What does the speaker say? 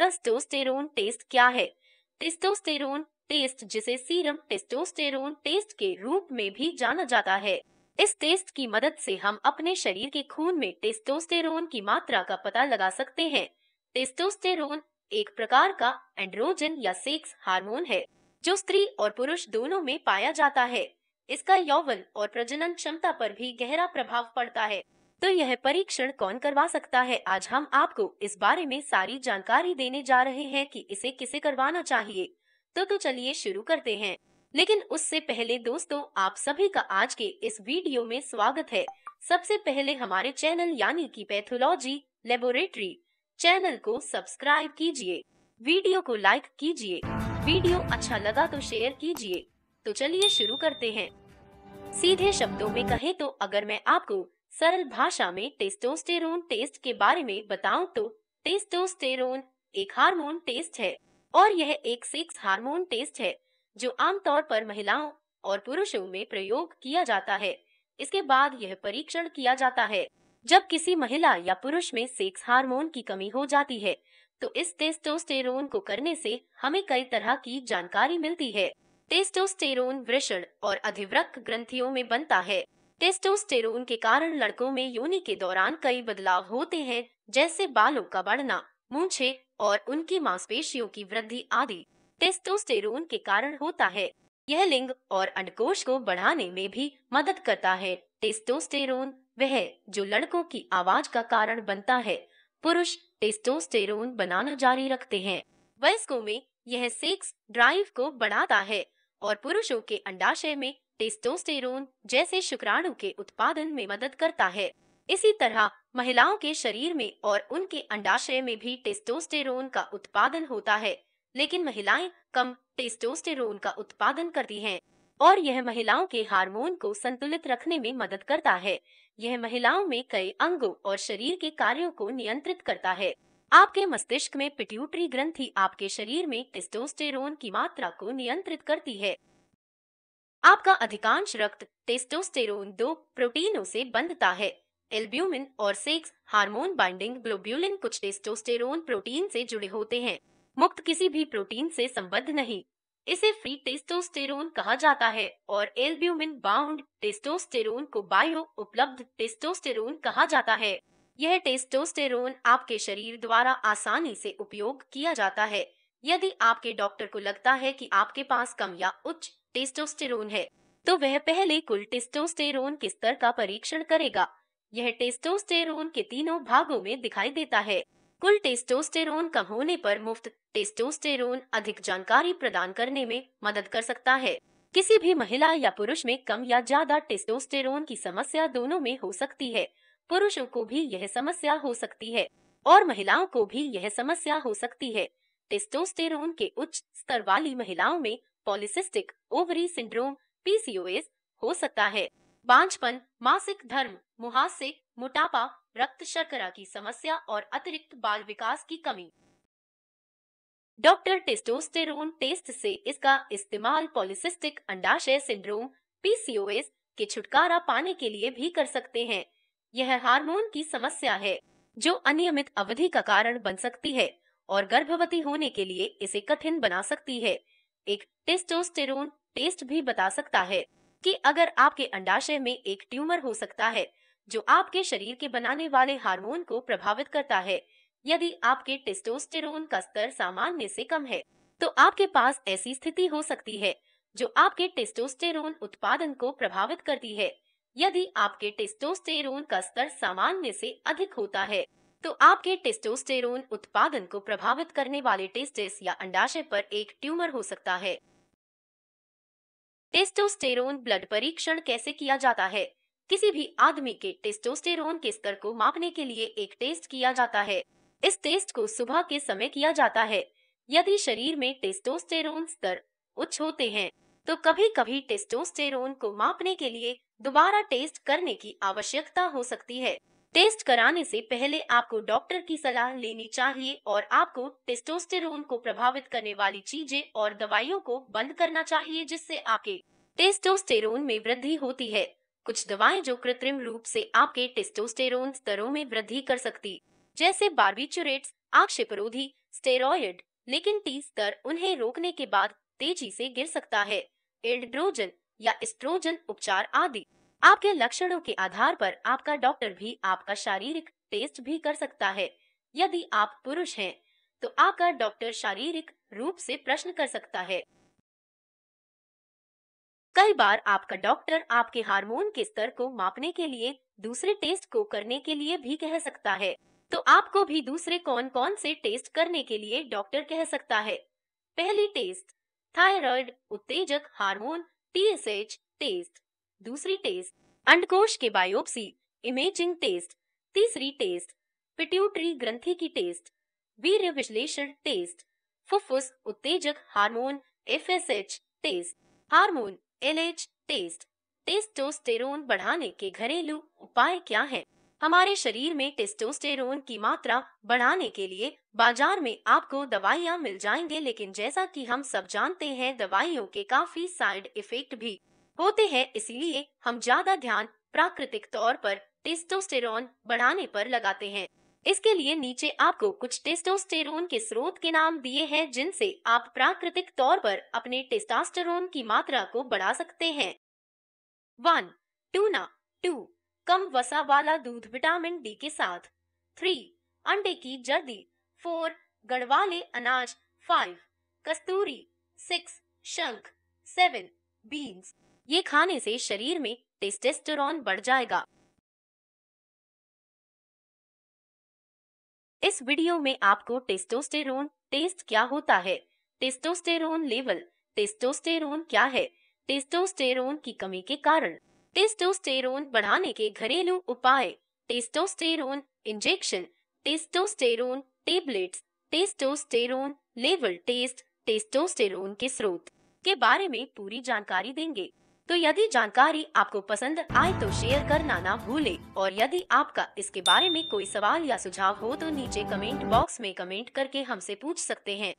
Testosterone test क्या है? Testosterone test, जिसे सीरम टेस्टोस्टेरोन टेस्ट के रूप में भी जाना जाता है, इस टेस्ट की मदद से हम अपने शरीर के खून में टेस्टोस्टेरोन की मात्रा का पता लगा सकते हैं। टेस्टोस्टेरोन एक प्रकार का एंड्रोजन या सेक्स हार्मोन है जो स्त्री और पुरुष दोनों में पाया जाता है। इसका यौवन और प्रजनन क्षमता पर भी गहरा प्रभाव पड़ता है। तो यह परीक्षण कौन करवा सकता है? आज हम आपको इस बारे में सारी जानकारी देने जा रहे हैं कि इसे किसे करवाना चाहिए। तो चलिए शुरू करते हैं। लेकिन उससे पहले दोस्तों, आप सभी का आज के इस वीडियो में स्वागत है। सबसे पहले हमारे चैनल यानी कि पैथोलॉजी लेबोरेटरी चैनल को सब्सक्राइब कीजिए, वीडियो को लाइक कीजिए, वीडियो अच्छा लगा तो शेयर कीजिए। तो चलिए शुरू करते हैं। सीधे शब्दों में कहें तो अगर मैं आपको सरल भाषा में टेस्टोस्टेरोन टेस्ट के बारे में बताऊं तो टेस्टोस्टेरोन एक हार्मोन टेस्ट है और यह एक सेक्स हार्मोन टेस्ट है जो आमतौर पर महिलाओं और पुरुषों में प्रयोग किया जाता है। इसके बाद यह परीक्षण किया जाता है जब किसी महिला या पुरुष में सेक्स हार्मोन की कमी हो जाती है। तो इस टेस्टोस्टेरोन को करने से हमें कई तरह की जानकारी मिलती है। टेस्टोस्टेरोन वृषण और अधिवृक्क ग्रंथियों में बनता है। टेस्टोस्टेरोन के कारण लड़कों में योनि के दौरान कई बदलाव होते हैं, जैसे बालों का बढ़ना, मूंछें और उनकी मांसपेशियों की वृद्धि आदि टेस्टोस्टेरोन के कारण होता है। यह लिंग और अंडकोश को बढ़ाने में भी मदद करता है। टेस्टोस्टेरोन वह है जो लड़कों की आवाज का कारण बनता है। पुरुष टेस्टोस्टेरोन बनाना जारी रखते हैं। वयस्कों में यह सेक्स ड्राइव को बढ़ाता है और पुरुषों के अंडाशय में टेस्टोस्टेरोन जैसे शुक्राणु के उत्पादन में मदद करता है। इसी तरह महिलाओं के शरीर में और उनके अंडाशय में भी टेस्टोस्टेरोन का उत्पादन होता है, लेकिन महिलाएं कम टेस्टोस्टेरोन का उत्पादन करती हैं और यह महिलाओं के हार्मोन को संतुलित रखने में मदद करता है। यह महिलाओं में कई अंगों और शरीर के कार्यों को नियंत्रित करता है। आपके मस्तिष्क में पिट्यूटरी ग्रंथि आपके शरीर में टेस्टोस्टेरोन की मात्रा को नियंत्रित करती है। आपका अधिकांश रक्त टेस्टोस्टेरोन 2 प्रोटीनों से बनता है, एल्ब्यूमिन और सेक्स हार्मोन बाइंडिंग ग्लोब्यूलिन। कुछ टेस्टोस्टेरोन प्रोटीन से जुड़े होते हैं, मुक्त किसी भी प्रोटीन से संबद्ध नहीं। इसे फ्री टेस्टोस्टेरोन कहा जाता है और एल्ब्यूमिन बाउंड टेस्टोस्टेरोन को बायो उपलब्ध टेस्टोस्टेरोन कहा जाता है। यह टेस्टोस्टेरोन आपके शरीर द्वारा आसानी से उपयोग किया जाता है। यदि आपके डॉक्टर को लगता है कि आपके पास कम या उच्च टेस्टोस्टेरोन है, तो वह पहले कुल टेस्टोस्टेरोन के स्तर का परीक्षण करेगा। यह टेस्टोस्टेरोन के तीनों भागों में दिखाई देता है। कुल टेस्टोस्टेरोन कम होने पर मुफ्त टेस्टोस्टेरोन अधिक जानकारी प्रदान करने में मदद कर सकता है। किसी भी महिला या पुरुष में कम या ज्यादा टेस्टोस्टेरोन की समस्या दोनों में हो सकती है। पुरुषों को भी यह समस्या हो सकती है और महिलाओं को भी यह समस्या हो सकती है। टेस्टोस्टेरोन के उच्च स्तर वाली महिलाओं में पॉलीसिस्टिक ओवरी सिंड्रोम PCOS हो सकता है। बांझपन, मासिक धर्म, मुहासे, मोटापा, रक्त शर्करा की समस्या और अतिरिक्त बाल विकास की कमी। डॉक्टर टेस्टोस्टेरोन टेस्ट से इसका इस्तेमाल पॉलीसिस्टिक अंडाशय सिंड्रोम PCOS के छुटकारा पाने के लिए भी कर सकते हैं। यह हार्मोन की समस्या है जो अनियमित अवधि का कारण बन सकती है और गर्भवती होने के लिए इसे कठिन बना सकती है। एक टेस्टोस्टेरोन टेस्ट भी बता सकता है कि अगर आपके अंडाशय में एक ट्यूमर हो सकता है जो आपके शरीर के बनाने वाले हार्मोन को प्रभावित करता है। यदि आपके टेस्टोस्टेरोन का स्तर सामान्य से कम है, तो आपके पास ऐसी स्थिति हो सकती है जो आपके टेस्टोस्टेरोन उत्पादन को प्रभावित करती है। यदि आपके टेस्टोस्टेरोन का स्तर सामान्य से अधिक होता है, तो आपके टेस्टोस्टेरोन उत्पादन को प्रभावित करने वाले टेस्टिस या अंडाशय पर एक ट्यूमर हो सकता है। टेस्टोस्टेरोन ब्लड परीक्षण कैसे किया जाता है? किसी भी आदमी के टेस्टोस्टेरोन के स्तर को मापने के लिए एक टेस्ट किया जाता है। इस टेस्ट को सुबह के समय किया जाता है। यदि शरीर में टेस्टोस्टेरोन स्तर उच्च होते हैं, तो कभी कभी टेस्टोस्टेरोन को मापने के लिए दोबारा टेस्ट करने की आवश्यकता हो सकती है। टेस्ट कराने से पहले आपको डॉक्टर की सलाह लेनी चाहिए और आपको टेस्टोस्टेरोन को प्रभावित करने वाली चीजें और दवाइयों को बंद करना चाहिए जिससे आपके टेस्टोस्टेरोन में वृद्धि होती है। कुछ दवाएं जो कृत्रिम रूप से आपके टेस्टोस्टेरोन स्तरों में वृद्धि कर सकती, जैसे बार्बिचुरेट्स, आक्षेपरोधी स्टेरॉयड, लेकिन टी स्तर उन्हें रोकने के बाद तेजी से गिर सकता है। एंड्रोजन या एस्ट्रोजन उपचार आदि। आपके लक्षणों के आधार पर आपका डॉक्टर भी आपका शारीरिक टेस्ट भी कर सकता है। यदि आप पुरुष हैं तो आपका डॉक्टर शारीरिक रूप से प्रश्न कर सकता है। कई बार आपका डॉक्टर आपके हार्मोन के स्तर को मापने के लिए दूसरे टेस्ट को करने के लिए भी कह सकता है। तो आपको भी दूसरे कौन कौन से टेस्ट करने के लिए डॉक्टर कह सकता है। पहली टेस्ट, थायराइड उत्तेजक हार्मोन TSH टेस्ट। दूसरी टेस्ट, अंडकोश के बायोप्सी इमेजिंग टेस्ट। तीसरी टेस्ट, पिट्यूटरी ग्रंथि की टेस्ट, वीर्य विश्लेषण टेस्ट। फुफ्फुस उत्तेजक hormone FSH test, hormone LH test. Testosterone बढ़ाने के घरेलू उपाय क्या हैं? हमारे शरीर में टेस्टोस्टेरोन की मात्रा बढ़ाने के लिए बाजार में आपको दवाइयाँ मिल जाएंगे, लेकिन जैसा कि हम सब जानते हैं दवाइयों के काफी साइड इफेक्ट भी होते हैं, इसीलिए हम ज्यादा ध्यान प्राकृतिक तौर पर टेस्टोस्टेरोन बढ़ाने पर लगाते हैं। इसके लिए नीचे आपको कुछ टेस्टोस्टेरोन के स्रोत के नाम दिए हैं जिनसे आप प्राकृतिक तौर पर अपने टेस्टोस्टेरोन की मात्रा को बढ़ा सकते हैं। 1. टूना। 2. कम वसा वाला दूध विटामिन डी के साथ। 3. अंडे की जर्दी। 4. गढ़वाले अनाज। 5. कस्तूरी। 6. शंख। 7. बीन्स। ये खाने से शरीर में टेस्टोस्टेरोन बढ़ जाएगा। इस वीडियो में आपको टेस्टोस्टेरोन टेस्ट क्या होता है, टेस्टोस्टेरोन लेवल, टेस्टोस्टेरोन क्या है, टेस्टोस्टेरोन की कमी के कारण, टेस्टोस्टेरोन बढ़ाने के घरेलू उपाय, testosterone injection, testosterone tablets, testosterone level test, testosterone के स्रोत के बारे में पूरी जानकारी देंगे। तो यदि जानकारी आपको पसंद आए तो शेयर करना ना भूले, और यदि आपका इसके बारे में कोई सवाल या सुझाव हो तो नीचे कमेंट बॉक्स में कमेंट करके हमसे पूछ सकते हैं।